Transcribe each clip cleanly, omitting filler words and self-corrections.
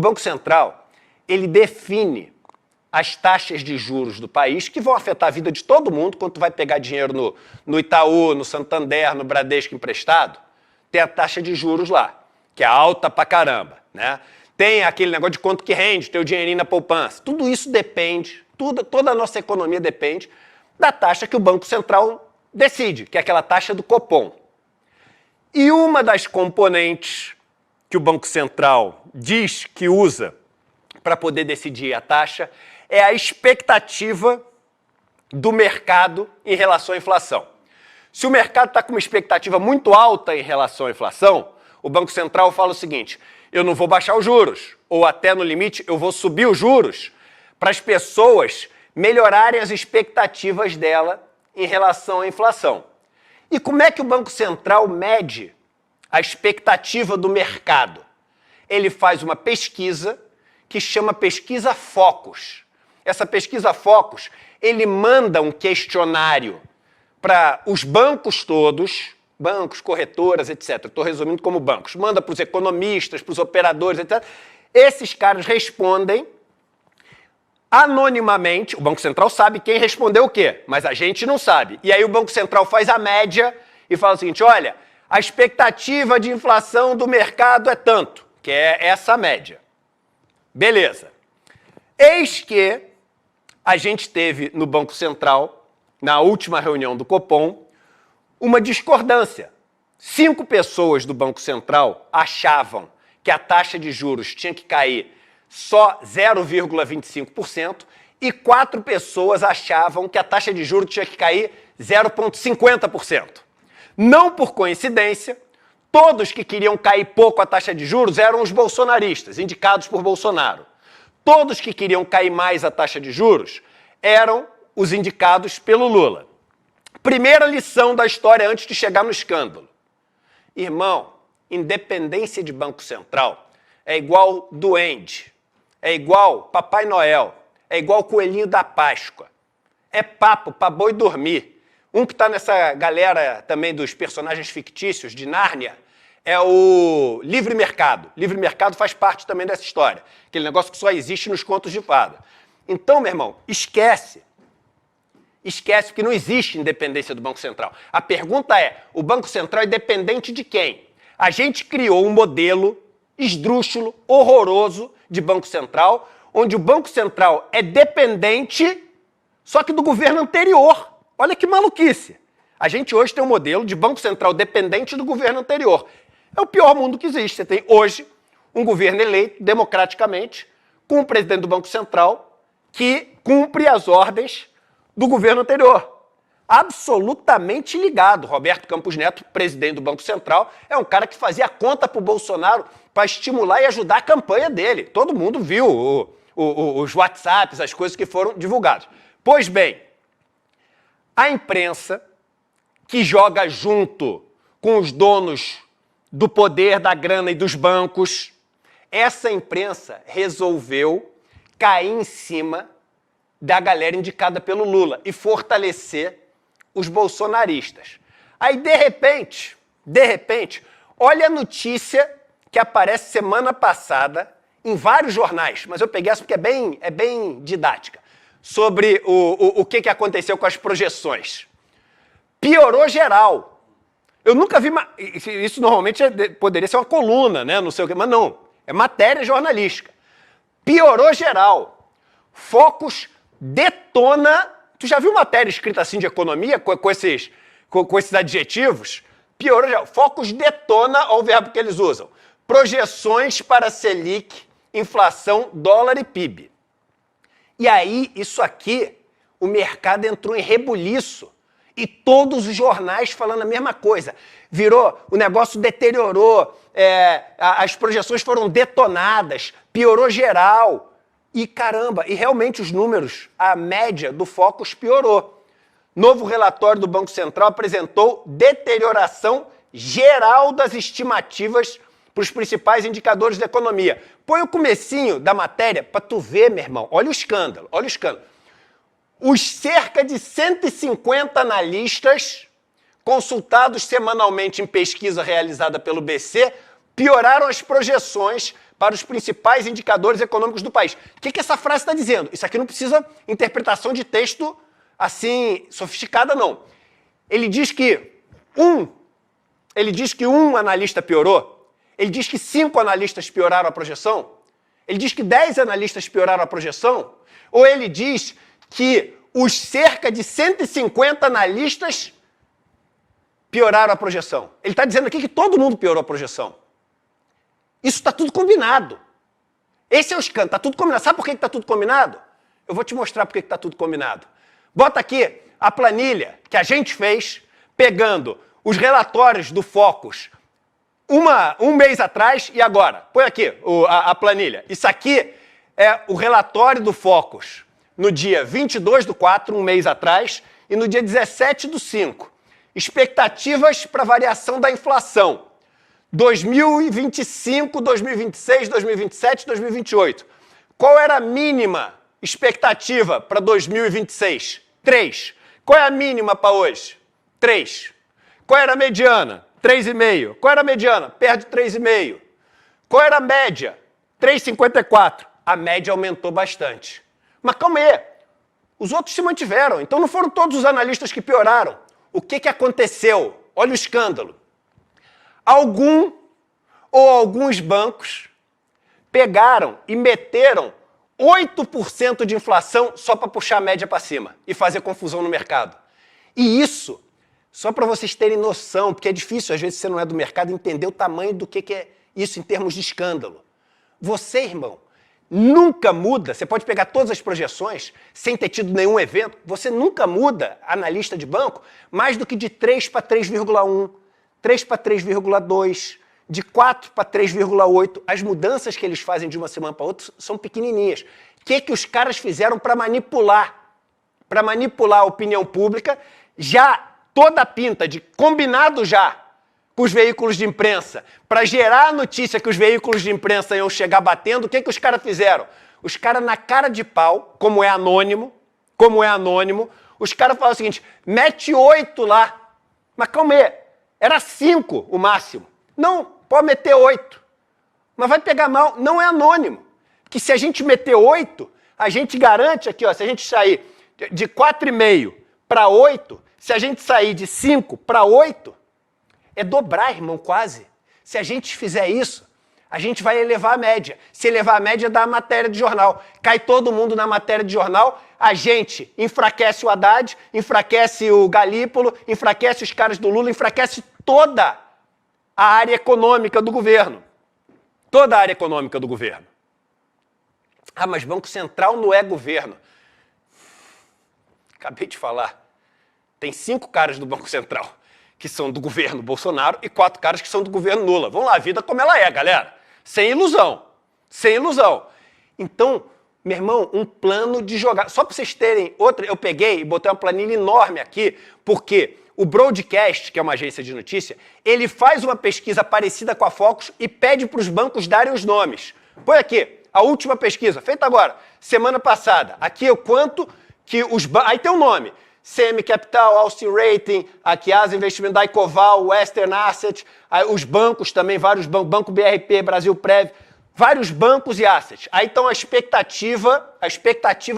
Banco Central, ele define as taxas de juros do país que vão afetar a vida de todo mundo. Quando tu vai pegar dinheiro no Itaú, no Santander, no Bradesco emprestado, tem a taxa de juros lá, que é alta pra caramba, né? Tem aquele negócio de quanto que rende, teu dinheirinho na poupança. Tudo isso depende, toda a nossa economia depende da taxa que o Banco Central decide, que é aquela taxa do Copom. E uma das componentes que o Banco Central diz que usa para poder decidir a taxa é a expectativa do mercado em relação à inflação. Se o mercado está com uma expectativa muito alta em relação à inflação, o Banco Central fala o seguinte: eu não vou baixar os juros, ou até no limite eu vou subir os juros para as pessoas melhorarem as expectativas dela em relação à inflação. E como é que o Banco Central mede a expectativa do mercado? Ele faz uma pesquisa que chama Pesquisa Focus. Essa Pesquisa Focus, ele manda um questionário para os bancos todos, bancos, corretoras, etc. Estou resumindo como bancos. Manda para os economistas, para os operadores, etc. Esses caras respondem anonimamente. O Banco Central sabe quem respondeu o quê, mas a gente não sabe. E aí o Banco Central faz a média e fala o seguinte: olha, a expectativa de inflação do mercado é tanto, que é essa média. Beleza. Eis que a gente teve no Banco Central, na última reunião do Copom, uma discordância. 5 pessoas do Banco Central achavam que a taxa de juros tinha que cair só 0,25% e 4 pessoas achavam que a taxa de juros tinha que cair 0,50%. Não por coincidência, todos que queriam cair pouco a taxa de juros eram os bolsonaristas, indicados por Bolsonaro. Todos que queriam cair mais a taxa de juros eram os indicados pelo Lula. Primeira lição da história antes de chegar no escândalo. Irmão, independência de Banco Central é igual duende, é igual Papai Noel, é igual coelhinho da Páscoa. É papo para boi dormir. Um que está nessa galera também dos personagens fictícios de Nárnia é o livre mercado. Livre mercado faz parte também dessa história. Aquele negócio que só existe nos contos de fada. Então, meu irmão, esquece. Esquece, porque não existe independência do Banco Central. A pergunta é, o Banco Central é dependente de quem? A gente criou um modelo esdrúxulo, horroroso de Banco Central, onde o Banco Central é dependente, só que do governo anterior. Olha que maluquice. A gente hoje tem um modelo de Banco Central dependente do governo anterior. É o pior mundo que existe. Você tem hoje um governo eleito democraticamente, com um presidente do Banco Central que cumpre as ordens do governo anterior. Absolutamente ligado. Roberto Campos Neto, presidente do Banco Central, é um cara que fazia conta para o Bolsonaro para estimular e ajudar a campanha dele. Todo mundo viu os WhatsApps, as coisas que foram divulgadas. Pois bem, a imprensa, que joga junto com os donos do poder, da grana e dos bancos, essa imprensa resolveu cair em cima da galera indicada pelo Lula e fortalecer os bolsonaristas. Aí, de repente, olha a notícia que aparece semana passada em vários jornais, mas eu peguei essa porque é bem didática, sobre o que aconteceu com as projeções. Piorou geral. Eu nunca vi... Isso normalmente poderia ser uma coluna, né? Não sei o quê, mas não. É matéria jornalística. Piorou geral. Focus detona... Tu já viu matéria escrita assim de economia com esses adjetivos? Piorou geral. Focus detona, olha o verbo que eles usam. Projeções para Selic, inflação, dólar e PIB. E aí, isso aqui, o mercado entrou em rebuliço. E todos os jornais falando a mesma coisa. Virou, o negócio deteriorou, as projeções foram detonadas, piorou geral. E caramba, e realmente os números, a média do Focus piorou. Novo relatório do Banco Central apresentou deterioração geral das estimativas para os principais indicadores da economia. Põe o comecinho da matéria para tu ver, meu irmão. Olha o escândalo, olha o escândalo. Os cerca de 150 analistas consultados semanalmente em pesquisa realizada pelo BC pioraram as projeções para os principais indicadores econômicos do país. O que essa frase está dizendo? Isso aqui não precisa interpretação de texto assim, sofisticada, não. Ele diz que um analista piorou, ele diz que 5 analistas pioraram a projeção, ele diz que 10 analistas pioraram a projeção, ou ele diz que os cerca de 150 analistas pioraram a projeção. Ele está dizendo aqui que todo mundo piorou a projeção. Isso está tudo combinado. Esse é o escândalo, está tudo combinado. Sabe por que está tudo combinado? Eu vou te mostrar por que está tudo combinado. Bota aqui a planilha que a gente fez, pegando os relatórios do Focus um mês atrás e agora. Põe aqui a planilha. Isso aqui é o relatório do Focus no dia 22/4, um mês atrás, e no dia 17/5. Expectativas para variação da inflação. 2025, 2026, 2027, 2028. Qual era a mínima expectativa para 2026? 3. Qual é a mínima para hoje? 3. Qual era a mediana? 3,5. Qual era a mediana? Perto de 3,5. Qual era a média? 3,54. A média aumentou bastante. Mas calma aí. Os outros se mantiveram. Então não foram todos os analistas que pioraram. O que aconteceu? Olha o escândalo. Alguns bancos pegaram e meteram 8% de inflação só para puxar a média para cima e fazer confusão no mercado. E isso, só para vocês terem noção, porque é difícil, às vezes, se você não é do mercado, entender o tamanho do que é isso em termos de escândalo. Você, irmão, nunca muda, você pode pegar todas as projeções, sem ter tido nenhum evento, você nunca muda, analista de banco, mais do que de 3 para 3,1, 3 para 3,2, de 4 para 3,8. As mudanças que eles fazem de uma semana para outra são pequenininhas. O que os caras fizeram para manipular? Para manipular a opinião pública, já toda a pinta de combinado já com os veículos de imprensa, para gerar a notícia que os veículos de imprensa iam chegar batendo. O que os caras fizeram? Os caras, na cara de pau, como é anônimo, os caras falaram o seguinte: mete 8 lá. Mas calma aí, era 5 o máximo. Não, pode meter 8. Mas vai pegar mal, não é anônimo. Que se a gente meter 8, a gente garante aqui, ó, se a gente sair de 4,5 para 8, se a gente sair de 5 para 8, é dobrar, irmão, quase. Se a gente fizer isso, a gente vai elevar a média. Se elevar a média, dá a matéria de jornal. Cai todo mundo na matéria de jornal, a gente enfraquece o Haddad, enfraquece o Galípolo, enfraquece os caras do Lula, enfraquece toda a área econômica do governo. Toda a área econômica do governo. Ah, mas Banco Central não é governo. Acabei de falar. Tem 5 caras do Banco Central que são do governo Bolsonaro e 4 caras que são do governo Lula. Vamos lá, a vida como ela é, galera. Sem ilusão. Sem ilusão. Então, meu irmão, um plano de jogar. Só para vocês terem outra, eu peguei e botei uma planilha enorme aqui, porque o Broadcast, que é uma agência de notícia, ele faz uma pesquisa parecida com a Focus e pede para os bancos darem os nomes. Põe aqui, a última pesquisa, feita agora, semana passada. Aqui é o quanto que os bancos... Aí tem o nome. CM Capital, Austin Rating, aqui Asa Investimento, Daicoval, Western Asset, os bancos também, vários bancos, Banco BRP, Brasil Prev, vários bancos e assets. Aí estão a expectativa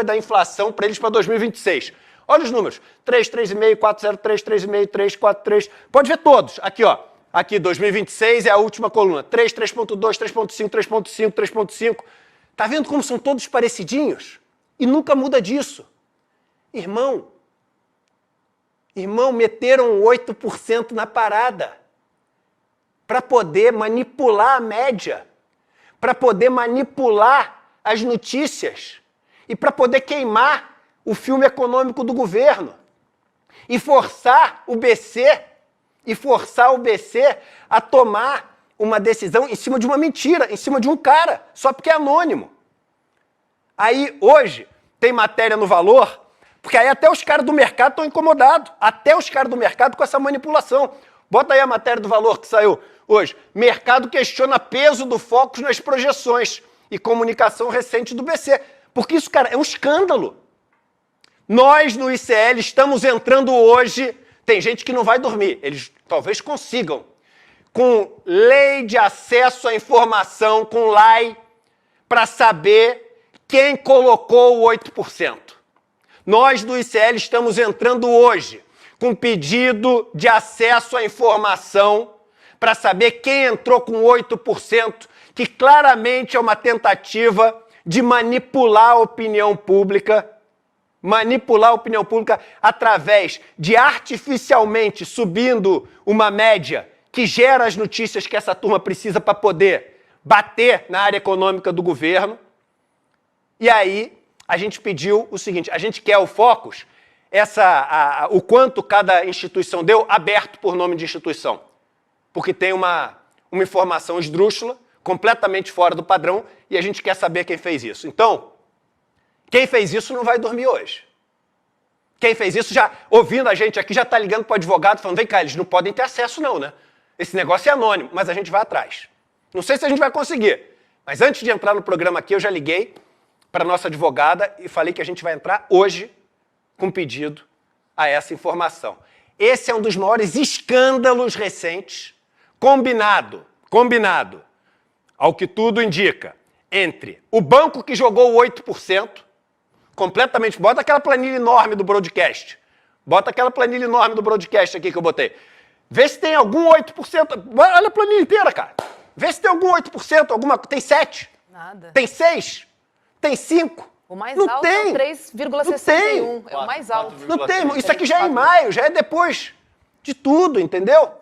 da inflação para eles para 2026. Olha os números, 3, 3,5, 4,03, 3,5, 3, 4, 3, pode ver todos. Aqui, ó, aqui 2026 é a última coluna, 3, 3,2, 3,5, 3,5, 3,5. Tá vendo como são todos parecidinhos? E nunca muda disso. Irmão, meteram 8% na parada para poder manipular a média, para poder manipular as notícias e para poder queimar o filme econômico do governo e forçar o BC a tomar uma decisão em cima de uma mentira, em cima de um cara, só porque é anônimo. Aí, hoje, tem matéria no Valor, porque aí até os caras do mercado estão incomodados, até os caras do mercado com essa manipulação. Bota aí a matéria do Valor que saiu hoje. Mercado questiona peso do Focus nas projeções e comunicação recente do BC. Porque isso, cara, é um escândalo. Nós, no ICL, estamos entrando hoje, tem gente que não vai dormir, eles talvez consigam, com lei de acesso à informação, com lei, para saber quem colocou o 8%. Nós do ICL estamos entrando hoje com pedido de acesso à informação para saber quem entrou com 8%, que claramente é uma tentativa de manipular a opinião pública através de artificialmente subindo uma média que gera as notícias que essa turma precisa para poder bater na área econômica do governo. E aí a gente pediu o seguinte, a gente quer o Focus, o quanto cada instituição deu, aberto por nome de instituição, porque tem uma informação esdrúxula, completamente fora do padrão, e a gente quer saber quem fez isso. Então, quem fez isso não vai dormir hoje. Quem fez isso, já ouvindo a gente aqui, já está ligando para o advogado, falando, vem cá, eles não podem ter acesso não, né? Esse negócio é anônimo, mas a gente vai atrás. Não sei se a gente vai conseguir, mas antes de entrar no programa aqui, eu já liguei para a nossa advogada e falei que a gente vai entrar hoje com pedido a essa informação. Esse é um dos maiores escândalos recentes, combinado, ao que tudo indica, entre o banco que jogou o 8%, completamente, bota aquela planilha enorme do broadcast, aqui que eu botei, vê se tem algum 8%, olha a planilha inteira, cara, vê se tem algum 8%, tem 7%, nada. Tem 6%, tem 5%. O mais não alto tem. é o 3,61. É o mais alto. Não tem. Isso aqui já é em maio, já é depois de tudo, entendeu?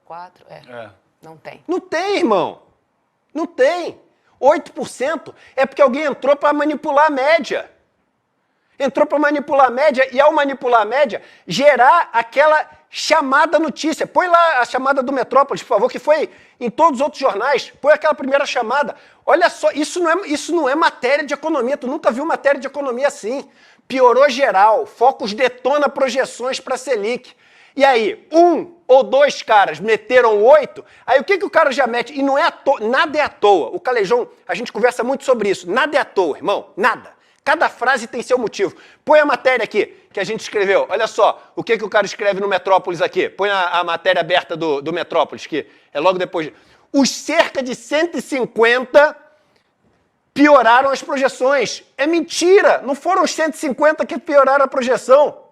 4,4, Não tem. Não tem, irmão. Não tem. 8% é porque alguém entrou para manipular a média. E ao manipular a média, gerar aquela chamada notícia. Põe lá a chamada do Metrópolis, por favor, que foi em todos os outros jornais. Põe aquela primeira chamada. Olha só, isso não é matéria de economia. Tu nunca viu matéria de economia assim. Piorou geral. Focus detona projeções para a Selic. E aí, 1 ou 2 caras meteram 8, aí o que o cara já mete? E não é à toa, nada é à toa. O Calejão, a gente conversa muito sobre isso. Nada é à toa, irmão, nada. Cada frase tem seu motivo. Põe a matéria aqui, que a gente escreveu. Olha só, o que o cara escreve no Metrópolis aqui. Põe a matéria aberta do Metrópolis, que é logo depois. Os cerca de 150 pioraram as projeções. É mentira, não foram os 150 que pioraram a projeção.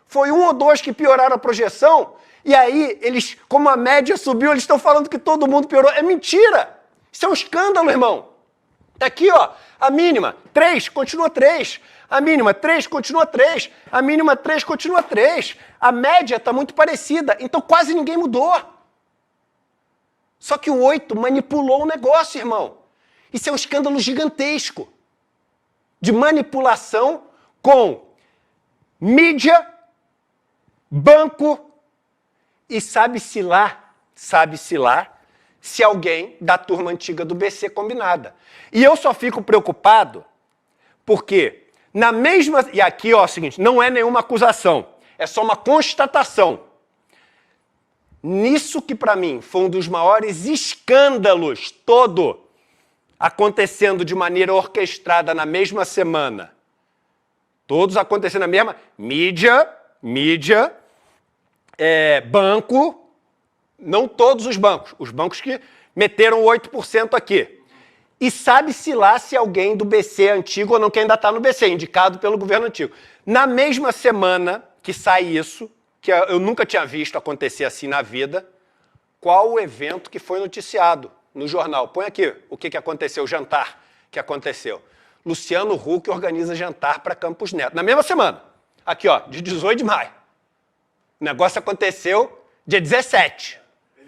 Foi 1 ou 2 que pioraram a projeção, e aí, eles, como a média subiu, eles estão falando que todo mundo piorou. É mentira! Isso é um escândalo, irmão. Aqui, ó, a mínima, 3, continua 3. A mínima, 3, continua 3. A mínima, 3, continua 3. A média está muito parecida, então quase ninguém mudou. Só que o 8 manipulou o negócio, irmão. Isso é um escândalo gigantesco. De manipulação com mídia, banco, e sabe-se lá se alguém da turma antiga do BC combinada. E eu só fico preocupado porque na mesma... E aqui, ó, é o seguinte, não é nenhuma acusação, é só uma constatação. Nisso que para mim foi um dos maiores escândalos todo acontecendo de maneira orquestrada na mesma semana. Todos acontecendo na mesma... Mídia, banco, não todos os bancos que meteram 8% aqui. E sabe-se lá se alguém do BC antigo ou não, que ainda está no BC, indicado pelo governo antigo. Na mesma semana que sai isso, que eu nunca tinha visto acontecer assim na vida, qual o evento que foi noticiado no jornal? Põe aqui o que aconteceu, o jantar que aconteceu. Luciano Huck organiza jantar para Campos Neto. Na mesma semana, aqui ó, de 18 de maio. O negócio aconteceu dia 17.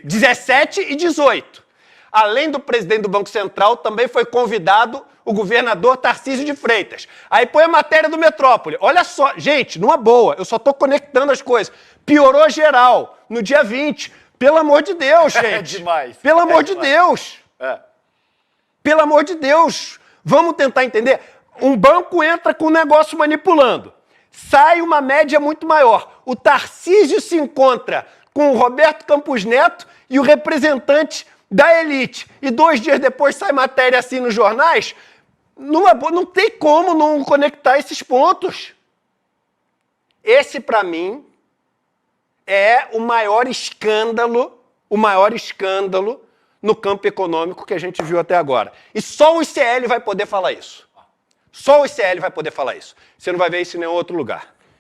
17 e 18. Além do presidente do Banco Central, também foi convidado o governador Tarcísio de Freitas. Aí põe a matéria do Metrópole. Olha só, gente, numa boa, eu só estou conectando as coisas. Piorou geral no dia 20. Pelo amor de Deus, gente. É demais. Pelo amor de Deus. Pelo amor de Deus. Vamos tentar entender. Um banco entra com um negócio manipulando. Sai uma média muito maior. O Tarcísio se encontra com o Roberto Campos Neto e o representante da elite. E 2 dias depois sai matéria assim nos jornais. Não tem como não conectar esses pontos. Esse, para mim, é o maior escândalo no campo econômico que a gente viu até agora. E só o ICL vai poder falar isso. Só o ICL vai poder falar isso. Você não vai ver isso em nenhum outro lugar.